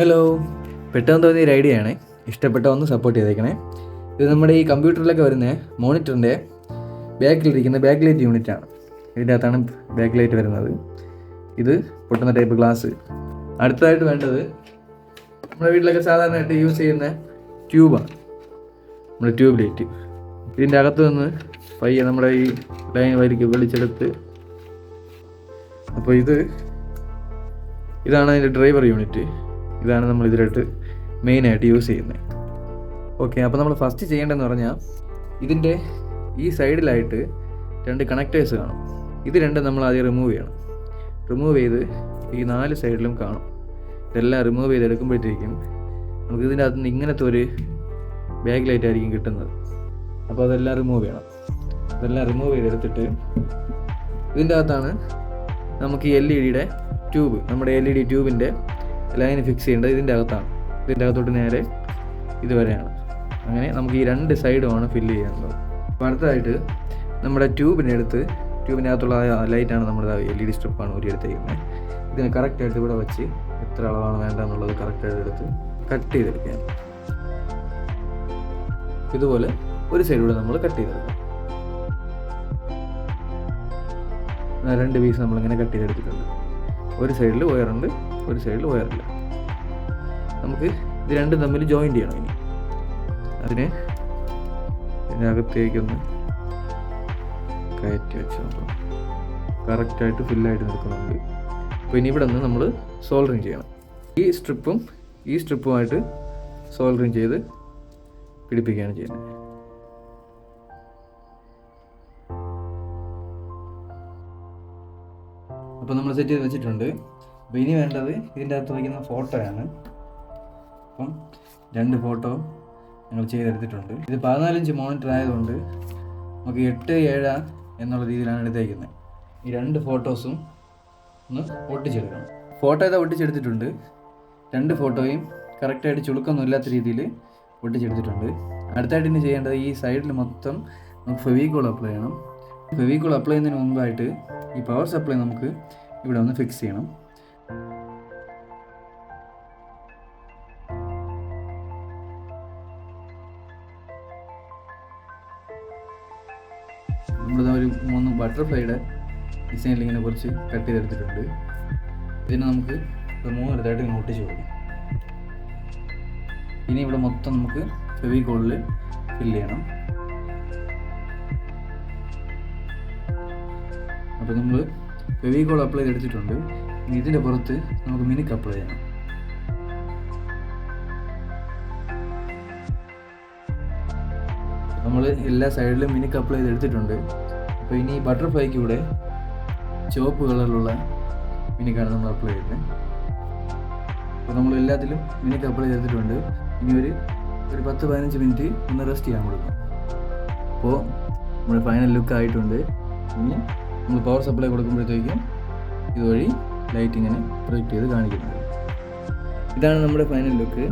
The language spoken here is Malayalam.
ഹലോ, പെട്ടെന്ന് തോന്നിയ ഒരു ഐഡിയ ആണ്. ഇഷ്ടപ്പെട്ട ഒന്ന് സപ്പോർട്ട് ചെയ്തേക്കണേ. ഇത് നമ്മുടെ ഈ കമ്പ്യൂട്ടറിലൊക്കെ വരുന്ന മോണിറ്ററിൻ്റെ ബാക്കിലിരിക്കുന്ന ബാക്ക് ലൈറ്റ് യൂണിറ്റാണ്. ഇതിൻ്റെ അകത്താണ് ബാക്ക് ലൈറ്റ് വരുന്നത്. ഇത് പൊട്ടുന്ന ടൈപ്പ് ഗ്ലാസ്. അടുത്തതായിട്ട് വേണ്ടത് നമ്മുടെ വീട്ടിലൊക്കെ സാധാരണയായിട്ട് യൂസ് ചെയ്യുന്ന ട്യൂബാണ്, നമ്മുടെ ട്യൂബ് ലൈറ്റ്. ഇതിൻ്റെ അകത്ത് നിന്ന് പയ്യെ നമ്മുടെ ഈ ലൈൻ വലിച്ചെടുത്ത്, അപ്പോൾ ഇതാണ് അതിൻ്റെ ഡ്രൈവർ യൂണിറ്റ്. ഇതാണ് നമ്മൾ ഇതിലായിട്ട് മെയിനായിട്ട് യൂസ് ചെയ്യുന്നത്. ഓക്കെ, അപ്പോൾ നമ്മൾ ഫസ്റ്റ് ചെയ്യേണ്ടതെന്ന് പറഞ്ഞാൽ ഇതിൻ്റെ ഈ സൈഡിലായിട്ട് 2 കണക്റ്റേഴ്സ് കാണും. ഇത് രണ്ടും നമ്മൾ ആദ്യം റിമൂവ് ചെയ്യണം. റിമൂവ് ചെയ്ത് ഈ 4 സൈഡിലും കാണും. ഇതെല്ലാം റിമൂവ് ചെയ്തെടുക്കുമ്പോഴത്തേക്കും നമുക്ക് ഇതിൻ്റെ അകത്ത് നിന്ന് ഇങ്ങനത്തെ ഒരു ബാക്ക് ലൈറ്റ് ആയിരിക്കും കിട്ടുന്നത്. അപ്പോൾ അതെല്ലാം റിമൂവ് ചെയ്യണം. അതെല്ലാം റിമൂവ് ചെയ്തെടുത്തിട്ട് ഇതിൻ്റെ അകത്താണ് നമുക്ക് ഈ LED-യുടെ ട്യൂബ്, നമ്മുടെ LED ട്യൂബിൻ്റെ ലൈൻ ഫിക്സ് ചെയ്യേണ്ടത് ഇതിൻ്റെ അകത്താണ്. ഇതിൻ്റെ അകത്തോട്ട് നേരെ ഇതുവരെയാണ്. അങ്ങനെ നമുക്ക് ഈ 2 സൈഡുമാണ് ഫില്ല് ചെയ്യുന്നത്. അപ്പോൾ അടുത്തതായിട്ട് നമ്മുടെ ട്യൂബിൻ്റെ അകത്തുള്ള ലൈറ്റാണ് നമ്മുടെ LED സ്ട്രിപ്പാണ് ഊരിയെടുത്തേക്കുന്നത്. ഇതിന് കറക്റ്റായിട്ട് ഇവിടെ വെച്ച് എത്ര അളവാണ് വേണ്ടതെന്നുള്ളത് കറക്റ്റായിട്ട് എടുത്ത് കട്ട് ചെയ്തെടുക്കുക. ഇതുപോലെ ഒരു സൈഡിലൂടെ നമ്മൾ കട്ട് ചെയ്തെടുക്കാം. 2 പീസ് നമ്മളിങ്ങനെ കട്ട് ചെയ്തെടുത്തിട്ടുണ്ട്. ഒരു സൈഡിൽ വയറുണ്ട്, ഒരു സൈഡിൽ വയറില്ല. നമുക്ക് ഇത് രണ്ടും തമ്മിൽ ജോയിൻ്റ് ചെയ്യണം. ഇനി അതിന് ഇതിനകത്തേക്കൊന്ന് കയറ്റി വെച്ച് നോക്കാം. കറക്റ്റായിട്ട് ഫില്ലായിട്ട് നിൽക്കുന്നുണ്ട്. അപ്പോൾ ഇനി ഇവിടെ നിന്ന് നമ്മൾ സോൾഡറിങ് ചെയ്യണം. ഈ സ്ട്രിപ്പുമായിട്ട് സോൾഡറിങ് ചെയ്ത് പിടിപ്പിക്കുകയാണ് ചെയ്യുന്നത്. അപ്പോൾ നമ്മൾ സെറ്റ് ചെയ്ത് വെച്ചിട്ടുണ്ട്. അപ്പോൾ ഇനി വേണ്ടത് ഇതിൻ്റെ അകത്ത് വയ്ക്കുന്ന ഫോട്ടോയാണ്. അപ്പം 2 ഫോട്ടോ ഞങ്ങൾ ചെയ്തെടുത്തിട്ടുണ്ട്. ഇത് 14 ഇഞ്ച് മോണിറ്റർ ആയതുകൊണ്ട് നമുക്ക് 8:7 എന്നുള്ള രീതിയിലാണ് എടുത്തേക്കുന്നത്. ഈ 2 ഫോട്ടോസും ഒന്ന് ഒട്ടിച്ചെടുക്കണം. ഫോട്ടോ ഇതാ ഒട്ടിച്ചെടുത്തിട്ടുണ്ട്. 2 ഫോട്ടോയും കറക്റ്റായിട്ട് ചുളുക്കൊന്നും ഇല്ലാത്ത രീതിയിൽ ഒട്ടിച്ചെടുത്തിട്ടുണ്ട്. അടുത്തായിട്ട് ഇനി ചെയ്യേണ്ടത് ഈ സൈഡിൽ മൊത്തം നമുക്ക് ഫെവിക്കോൾ അപ്ലൈ ചെയ്യണം. ഫെവിക്കോൾ അപ്ലൈ ചെയ്യുന്നതിന് മുമ്പായിട്ട് ഈ പവർ സപ്ലൈ നമുക്ക് ഇവിടെ ഒന്ന് ഫിക്സ് ചെയ്യണം. നമ്മളിതാ ഒരു 3 ബട്ടർഫ്ലൈയുടെ ഡിസൈനിൽ ഇങ്ങനെ കുറച്ച് കട്ട് ചെയ്തെടുത്തിട്ടുണ്ട്. ഇതിനെ നമുക്ക് 3 അടുത്തായിട്ട് ഇങ്ങനെ ഒട്ടിച്ച് കൊടുക്കും. ഇനി ഇവിടെ മൊത്തം നമുക്ക് ഫെവിക്കോളിൽ ഫില്ല് ചെയ്യണം. അപ്പോൾ നമ്മൾ ഫെവിക്കോൾ അപ്ലൈ ചെയ്തെടുത്തിട്ടുണ്ട്. ഇനി ഇതിൻ്റെ പുറത്ത് നമുക്ക് മിനുക്ക് അപ്ലൈ ചെയ്യണം. നമ്മൾ എല്ലാ സൈഡിലും മിനുക്ക് അപ്ലൈ ചെയ്തെടുത്തിട്ടുണ്ട്. അപ്പോൾ ഇനി ഈ ബട്ടർഫ്ലൈക്ക് ഇവിടെ ചുവപ്പ് കളറിലുള്ള മിനുക്കാണ് നമ്മൾ അപ്ലൈ ചെയ്യുന്നത്. അപ്പോൾ നമ്മൾ എല്ലാത്തിലും മിനുക്ക് അപ്ലൈ ചെയ്തിട്ടുണ്ട്. ഇനി ഒരു 10-15 മിനിറ്റ് ഒന്ന് റെസ്റ്റ് ചെയ്യാൻ കൊടുക്കും. അപ്പോൾ നമ്മുടെ ഫൈനൽ ലുക്ക് ആയിട്ടുണ്ട്. ഇനി നമ്മൾ പവർ സപ്ലൈ കൊടുക്കുമ്പോഴത്തേക്കും ഇതുവഴി ലൈറ്റ് ഇങ്ങനെ പ്രൊജക്റ്റ് ചെയ്ത് കാണിക്കുന്നത്. ഇതാണ് നമ്മുടെ ഫൈനൽ ലുക്ക്.